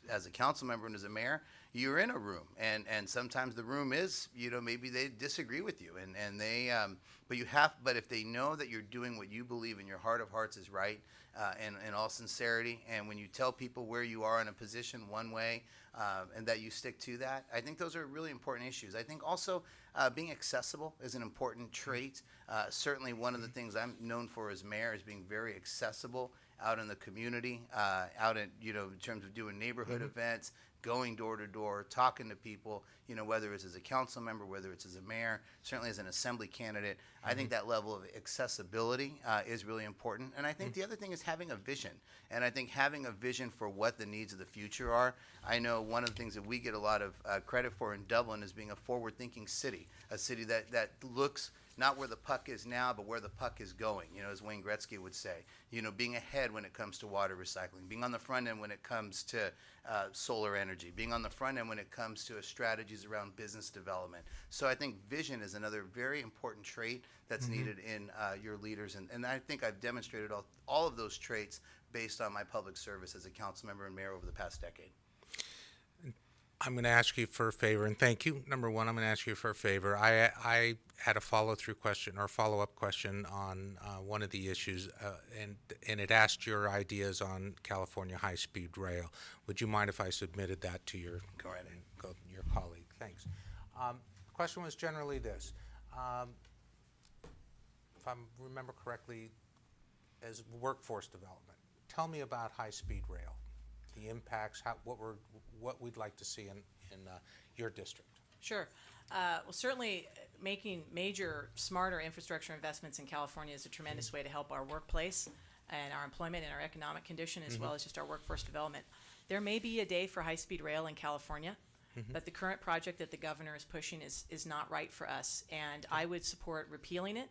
as a council member and as a mayor, you're in a room, and sometimes the room is, maybe they disagree with you, and they, but if they know that you're doing what you believe in your heart of hearts is right, and in all sincerity, and when you tell people where you are in a position one way, and that you stick to that, I think those are really important issues. I think also being accessible is an important trait. Certainly one of the things I'm known for as mayor is being very accessible out in the community, out in, in terms of doing neighborhood events, going door to door, talking to people, whether it's as a council member, whether it's as a mayor, certainly as an assembly candidate. I think that level of accessibility is really important. And I think the other thing is having a vision. And I think having a vision for what the needs of the future are. I know one of the things that we get a lot of credit for in Dublin is being a forward-thinking city, a city that looks not where the puck is now, but where the puck is going, as Wayne Gretzky would say. Being ahead when it comes to water recycling, being on the front end when it comes to solar energy, being on the front end when it comes to strategies around business development. So I think vision is another very important trait that's needed in your leaders. And I think I've demonstrated all of those traits based on my public service as a council member and mayor over the past decade. I'm going to ask you for a favor, and thank you. Number one, I'm going to ask you for a favor. I had a follow-through question or follow-up question on one of the issues, and it asked your ideas on California high-speed rail. Would you mind if I submitted that to your colleague? Thanks. The question was generally this. If I remember correctly, as workforce development, tell me about high-speed rail, the impacts, what we'd like to see in your district. Sure. Well, certainly making major, smarter infrastructure investments in California is a tremendous way to help our workplace and our employment and our economic condition, as well as just our workforce development. There may be a day for high-speed rail in California, but the current project that the governor is pushing is not right for us, and I would support repealing it.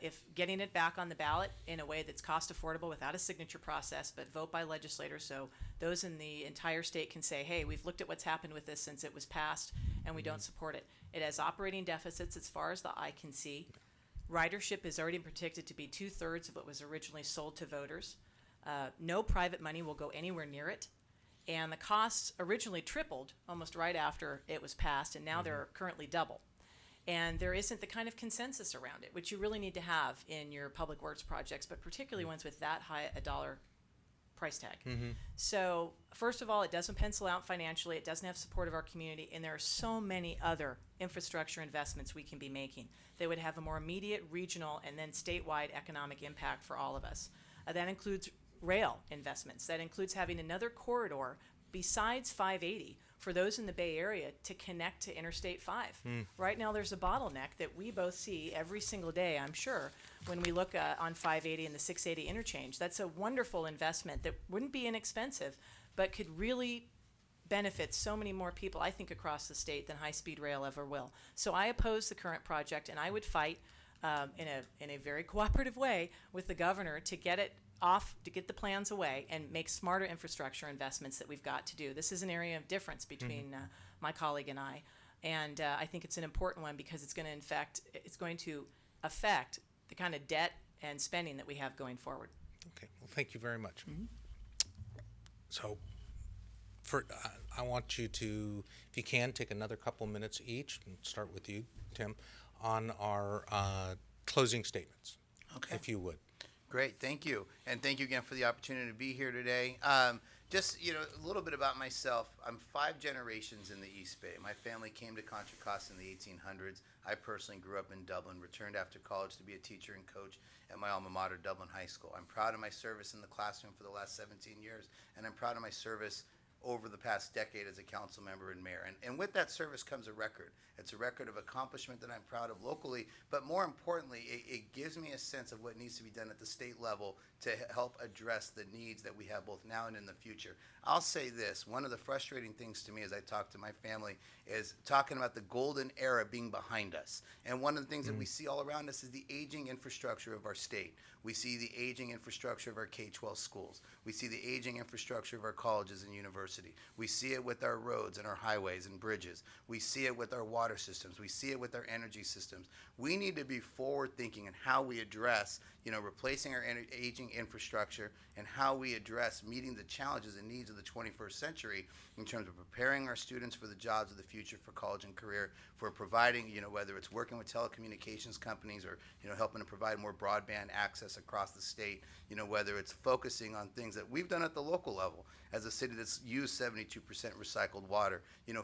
If getting it back on the ballot in a way that's cost affordable without a signature process, but vote by legislators, so those in the entire state can say, hey, we've looked at what's happened with this since it was passed and we don't support it. It has operating deficits as far as the eye can see. Ridership is already predicted to be 2/3 of what was originally sold to voters. No private money will go anywhere near it. And the costs originally tripled almost right after it was passed, and now they're currently double. And there isn't the kind of consensus around it, which you really need to have in your public works projects, but particularly ones with that high a dollar price tag. So first of all, it doesn't pencil out financially. It doesn't have support of our community. And there are so many other infrastructure investments we can be making that would have a more immediate regional and then statewide economic impact for all of us. That includes rail investments. That includes having another corridor besides 580 for those in the Bay Area to connect to Interstate 5. Right now there's a bottleneck that we both see every single day, I'm sure, when we look on 580 and the 680 interchange. That's a wonderful investment that wouldn't be inexpensive, but could really benefit so many more people, I think, across the state than high-speed rail ever will. So I oppose the current project, and I would fight in a very cooperative way with the governor to get it off, to get the plans away and make smarter infrastructure investments that we've got to do. This is an area of difference between my colleague and I, and I think it's an important one because it's going to affect the kind of debt and spending that we have going forward. Okay, well, thank you very much. So I want you to, if you can, take another couple minutes each, and start with you, Tim, on our closing statements, Okay. if you would. Great, thank you, and thank you again for the opportunity to be here today. Just a little bit about myself. I'm 5 generations in the East Bay. My family came to Contra Costa in the 1800s. I personally grew up in Dublin, returned after college to be a teacher and coach at my alma mater, Dublin High School. I'm proud of my service in the classroom for the last 17 years, and I'm proud of my service over the past decade as a council member and mayor. And with that service comes a record. It's a record of accomplishment that I'm proud of locally, but more importantly, it gives me a sense of what needs to be done at the state level to help address the needs that we have both now and in the future. I'll say this, one of the frustrating things to me as I talk to my family is talking about the golden era being behind us. And one of the things that we see all around us is the aging infrastructure of our state. We see the aging infrastructure of our K-12 schools. We see the aging infrastructure of our colleges and university. We see it with our roads and our highways and bridges. We see it with our water systems. We see it with our energy systems. We need to be forward thinking in how we address, replacing our aging infrastructure and how we address meeting the challenges and needs of the 21st century in terms of preparing our students for the jobs of the future for college and career, for providing, whether it's working with telecommunications companies or, helping to provide more broadband access across the state, whether it's focusing on things that we've done at the local level as a city that's used 72% recycled water,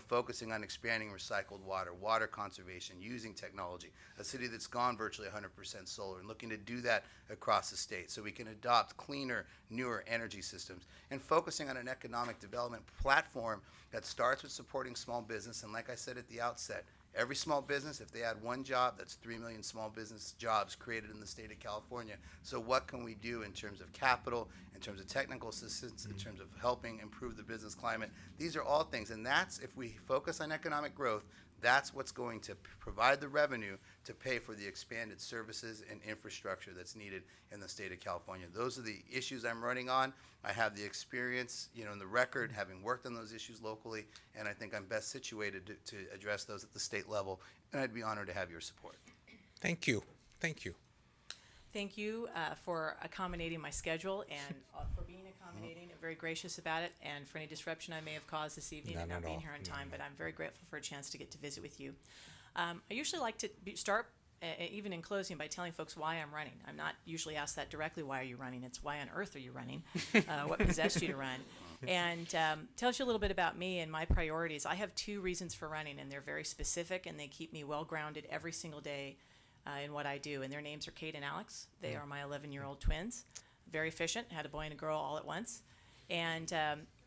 focusing on expanding recycled water, water conservation, using technology, a city that's gone virtually 100% solar and looking to do that across the state so we can adopt cleaner, newer energy systems, and focusing on an economic development platform that starts with supporting small business. And like I said at the outset, every small business, if they add one job, that's 3 million small business jobs created in the state of California. So what can we do in terms of capital, in terms of technical assistance, in terms of helping improve the business climate? These are all things, and that's, if we focus on economic growth, that's what's going to provide the revenue to pay for the expanded services and infrastructure that's needed in the state of California. Those are the issues I'm running on. I have the experience, in the record, having worked on those issues locally, and I think I'm best situated to address those at the state level, and I'd be honored to have your support. Thank you. Thank you. Thank you for accommodating my schedule and for being accommodating and very gracious about it, and for any disruption I may have caused this evening and not being here on time, but I'm very grateful for a chance to get to visit with you. I usually like to start, even in closing, by telling folks why I'm running. I'm not usually asked that directly, why are you running? It's why on earth are you running? What possessed you to run? And tells you a little bit about me and my priorities. I have 2 reasons for running, and they're very specific, and they keep me well grounded every single day in what I do. And their names are Kate and Alex. They are my 11-year-old twins. Very efficient, had a boy and a girl all at once. And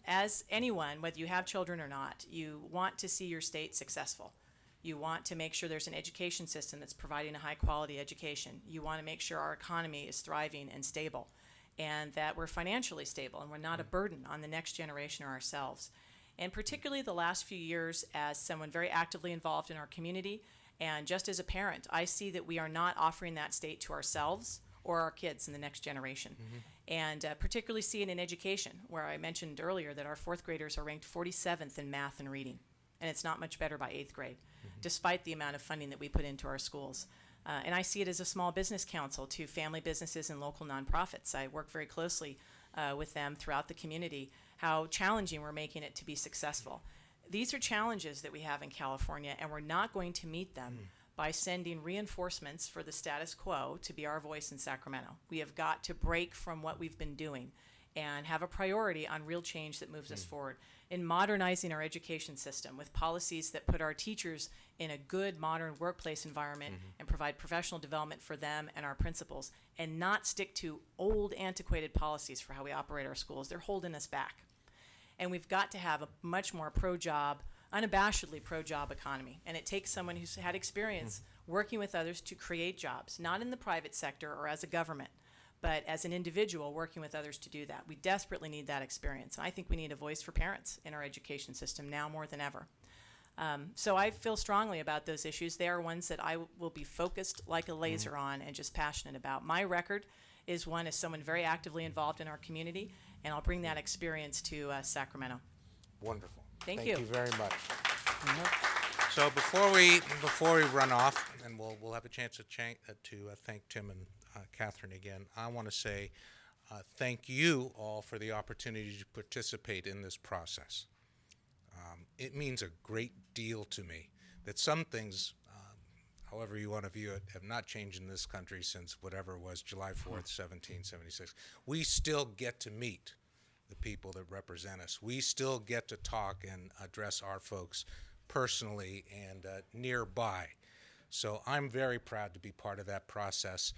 as anyone, whether you have children or not, you want to see your state successful. You want to make sure there's an education system that's providing a high quality education. You want to make sure our economy is thriving and stable, and that we're financially stable and we're not a burden on the next generation or ourselves. And particularly the last few years, as someone very actively involved in our community, and just as a parent, I see that we are not offering that state to ourselves or our kids in the next generation. And particularly see it in education, where I mentioned earlier that our 4th graders are ranked 47th in math and reading. And it's not much better by 8th grade, despite the amount of funding that we put into our schools. And I see it as a small business council to family businesses and local nonprofits. I work very closely with them throughout the community, how challenging we're making it to be successful. These are challenges that we have in California, and we're not going to meet them by sending reinforcements for the status quo to be our voice in Sacramento. We have got to break from what we've been doing and have a priority on real change that moves us forward in modernizing our education system with policies that put our teachers in a good modern workplace environment and provide professional development for them and our principals, and not stick to old antiquated policies for how we operate our schools. They're holding us back. And we've got to have a much more pro-job, unabashedly pro-job economy. And it takes someone who's had experience working with others to create jobs, not in the private sector or as a government, but as an individual working with others to do that. We desperately need that experience. And I think we need a voice for parents in our education system now more than ever. So I feel strongly about those issues. They are ones that I will be focused like a laser on and just passionate about. My record is one as someone very actively involved in our community, and I'll bring that experience to Sacramento. Wonderful. Thank you. Thank you very much. So before we run off, and we'll have a chance to thank Tim and Catherine again, I want to say thank you all for the opportunity to participate in this process. it means a great deal to me that some things, however you want to view it, have not changed in this country since whatever it was, July 4th, 1776. We still get to meet the people that represent us. We still get to talk and address our folks personally and nearby. So I'm very proud to be part of that process.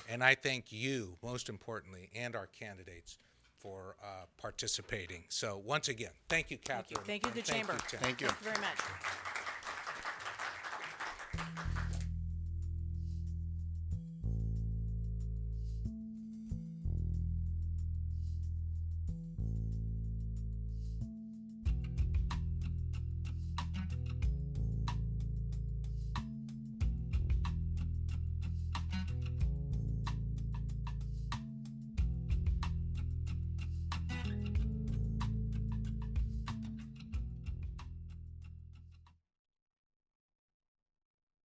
And I thank you, most importantly, and our candidates for participating. So once again, thank you, Catherine. Thank you to the and Chamber. Tim. Thank you. Thank you very much.